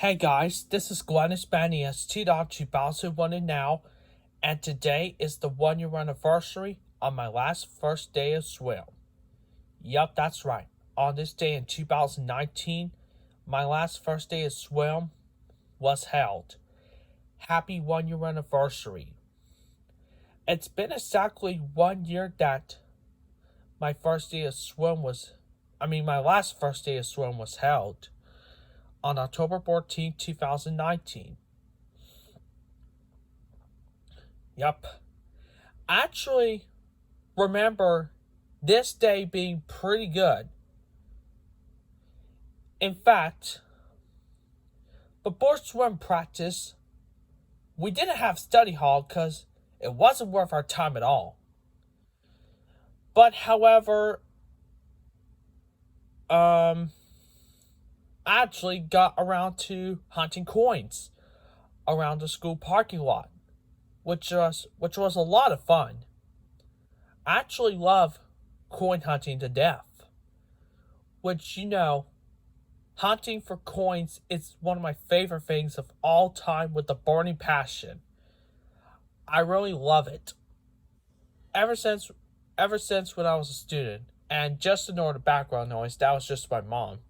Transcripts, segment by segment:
Hey guys, this is Glenn Espanias, T.2001 and now, and today is the 1 year anniversary on my last first day of swim. Yup, that's right. On this day in 2019, my last first day of swim was held. Happy 1 year anniversary. It's been exactly 1 year that my last first day of swim was held. On October 14, 2019. Yup. I actually remember this day being pretty good. In fact, before swim practice, we didn't have study hall because it wasn't worth our time at all. But however, I actually got around to hunting coins around the school parking lot, which was a lot of fun. I actually love coin hunting to death, which, hunting for coins is one of my favorite things of all time with a burning passion. I really love it. Ever since when I was a student, and just to ignore the background noise, that was just my mom.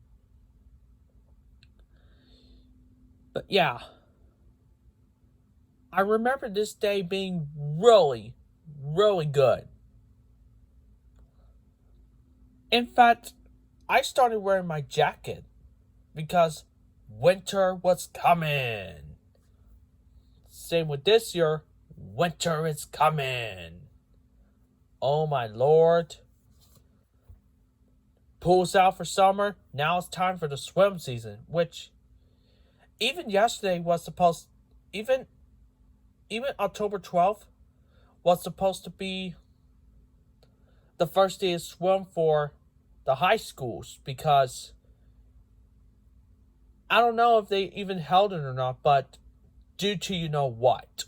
But yeah, I remember this day being really, really good. In fact, I started wearing my jacket because winter was coming. Same with this year, winter is coming. Oh my lord. Pool's out for summer, now it's time for the swim season, which even yesterday was supposed, even October 12th was supposed to be the first day of swim for the high schools, because I don't know if they even held it or not, but due to you know what,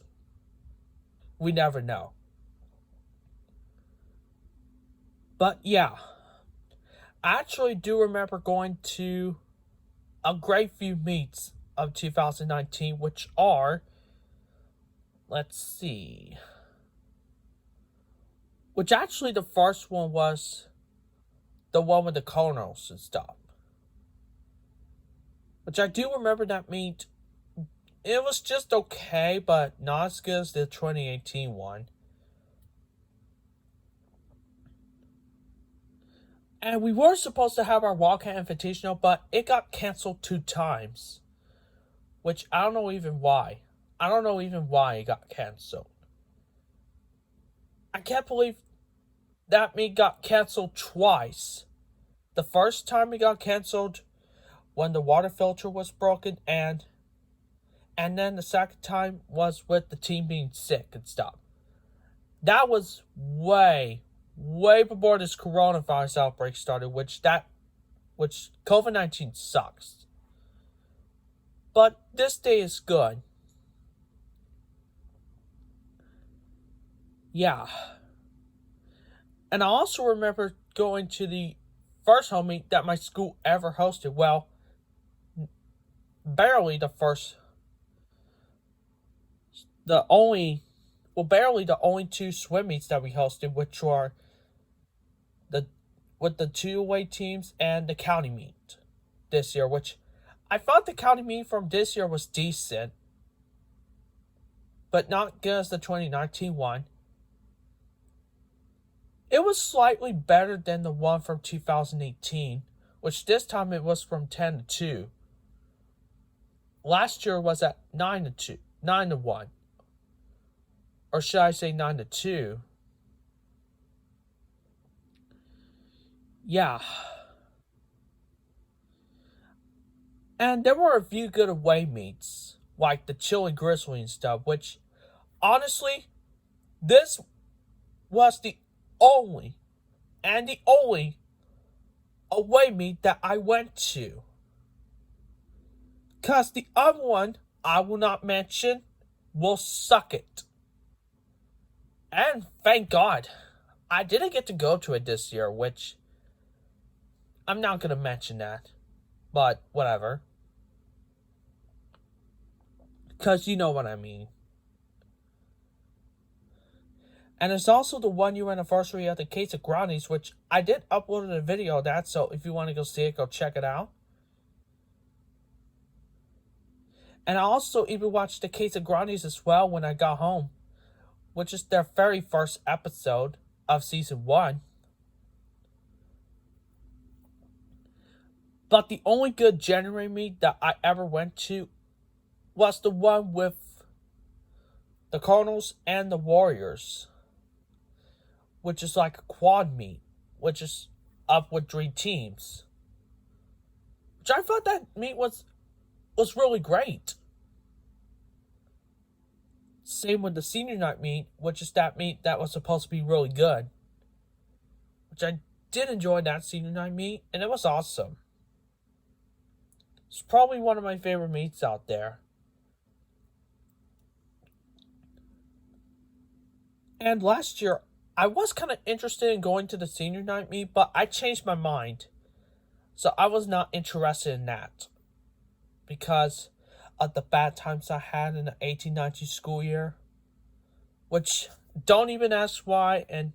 we never know. But yeah, I actually do remember going to a great few meets of 2019, which are, let's see, which actually the first one was the one with the colonels and stuff. Which I do remember that meet. It was just okay, but not as good as the 2018 one. And we were supposed to have our Wildcat Invitational, but it got canceled 2 times. Which I don't know even why. I don't know even why it got canceled. I can't believe that meet got canceled twice. The first time it got canceled when the water filter was broken, and then the second time was with the team being sick and stuff. That was way before this coronavirus outbreak started, which COVID-19 sucks. But this day is good. Yeah. And I also remember going to the first home meet that my school ever hosted. Well, barely the only 2 swim meets that we hosted, which were with the 2 away teams and the county meet this year, which I thought the county meet from this year was decent, but not good as the 2019 one. It was slightly better than the one from 2018, which this time it was from 10 to 2. Last year was at 9 to 1. Or should I say 9 to 2? Yeah. And there were a few good away meets, like the Chili Grizzly and stuff, which, honestly, this was the only away meet that I went to. Because the other one I will not mention will suck it. And thank God, I didn't get to go to it this year, which I'm not going to mention that. But whatever. Because you know what I mean. And it's also the 1 year anniversary of the Casa Grandes, which I did upload a video of that, so if you want to go see it, go check it out. And I also even watched the Casa Grandes as well when I got home, which is their very first episode of season 1. But the only good January meet that I ever went to was the one with the Cardinals and the Warriors, which is like a quad meet, which is up with 3 teams. Which I thought that meet was really great. Same with the senior night meet, which is that meet that was supposed to be really good. Which I did enjoy that senior night meet, and it was awesome. It's probably one of my favorite meets out there. And last year, I was kind of interested in going to the senior night meet, but I changed my mind. So I was not interested in that. Because of the bad times I had in the 18-19 school year. Which, don't even ask why, and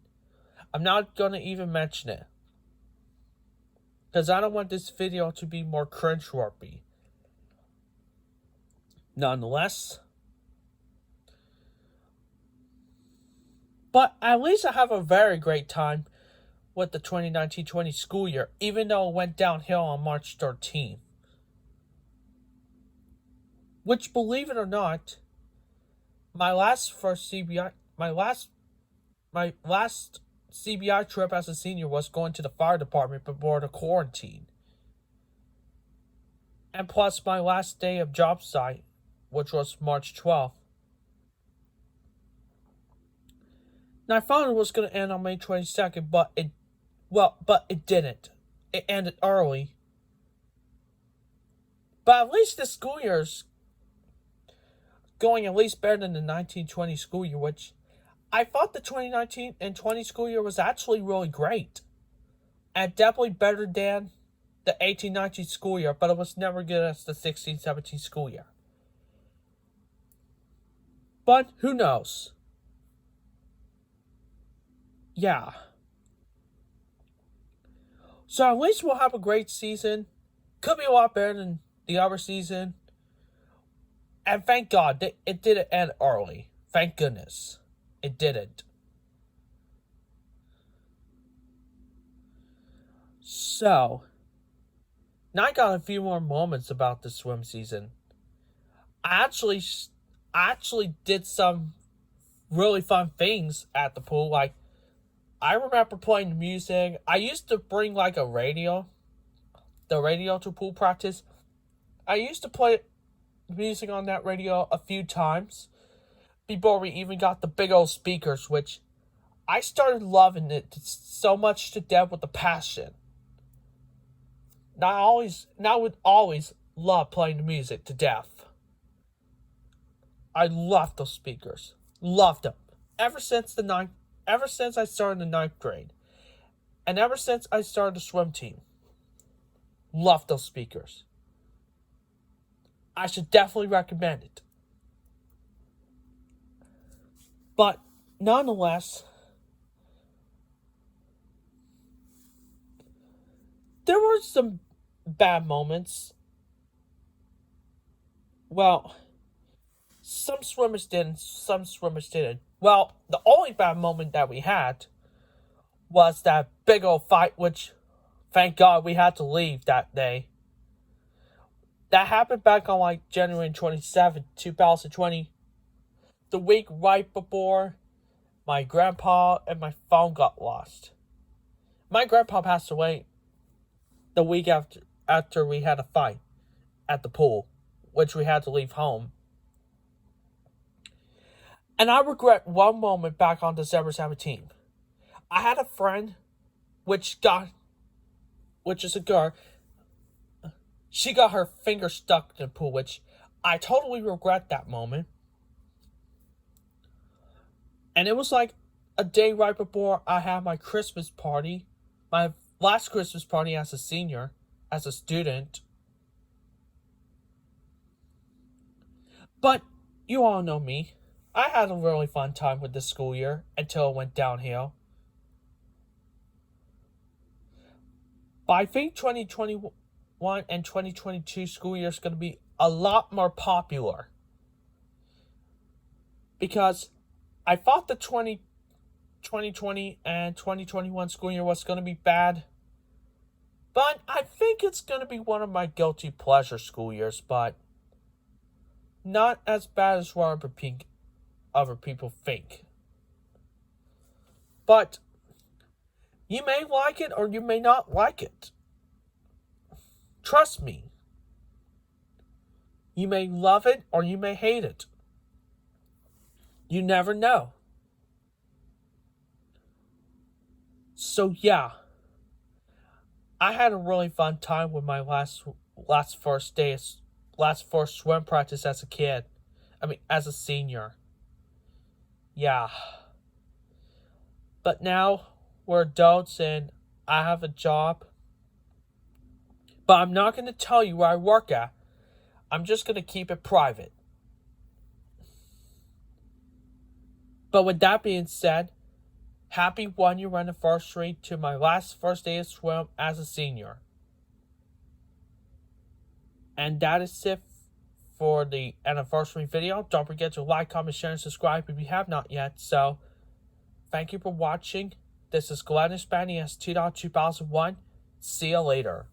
I'm not going to even mention it. Because I don't want this video to be more cringe-worthy. Nonetheless. But at least I have a very great time with the 2019-20 school year, even though it went downhill on March 13th. Which, believe it or not, my last CBI trip as a senior was going to the fire department before the quarantine. And plus my last day of job site, which was March 12th. And I thought it was going to end on May 22nd, but it didn't. It ended early. But at least the school year's going at least better than the 1920 school year, which I thought the 2019 and 20 school year was actually really great. And definitely better than the 18-19 school year, but it was never good as the 16-17 school year. But who knows? Yeah. So at least we'll have a great season. Could be a lot better than the other season. And thank God it didn't end early. Thank goodness. It didn't. So, now I got a few more moments about the swim season. I actually did some really fun things at the pool. Like, I remember playing music. I used to bring like the radio to pool practice. I used to play music on that radio a few times before we even got the big old speakers, which I started loving it so much to death with a passion. Now I would always love playing the music to death. I loved those speakers. Loved them. Ever since I started the 9th grade. And ever since I started the swim team. Loved those speakers. I should definitely recommend it. But nonetheless, there were some bad moments. Well, some swimmers did, some swimmers didn't. Well, the only bad moment that we had was that big old fight, which, thank God, we had to leave that day. That happened back on like January 27th, 2020. The week right before my grandpa and my phone got lost. My grandpa passed away the week after we had a fight at the pool, which we had to leave home. And I regret one moment back on December 17th. I had a friend, which is a girl. She got her finger stuck in the pool, which I totally regret that moment. And it was like a day right before I had my Christmas party. My last Christmas party as a senior, as a student. But You all know me. I had a really fun time with this school year until it went downhill. But I think 2021 and 2022 school year is going to be a lot more popular. Because I thought the 2020 and 2021 school year was going to be bad. But I think it's going to be one of my guilty pleasure school years, but not as bad as what other people think. But you may like it or you may not like it. Trust me. You may love it or you may hate it. You never know. So yeah, I had a really fun time with my last first swim practice as a kid. As a senior. Yeah. But now we're adults and I have a job. But I'm not going to tell you where I work at. I'm just going to keep it private. But with that being said, happy 1-year anniversary to my first day of swim as a senior. And that is it for the anniversary video. Don't forget to like, comment, share, and subscribe if you have not yet. So, thank you for watching. This is Glenn Hispanias 2001. See you later.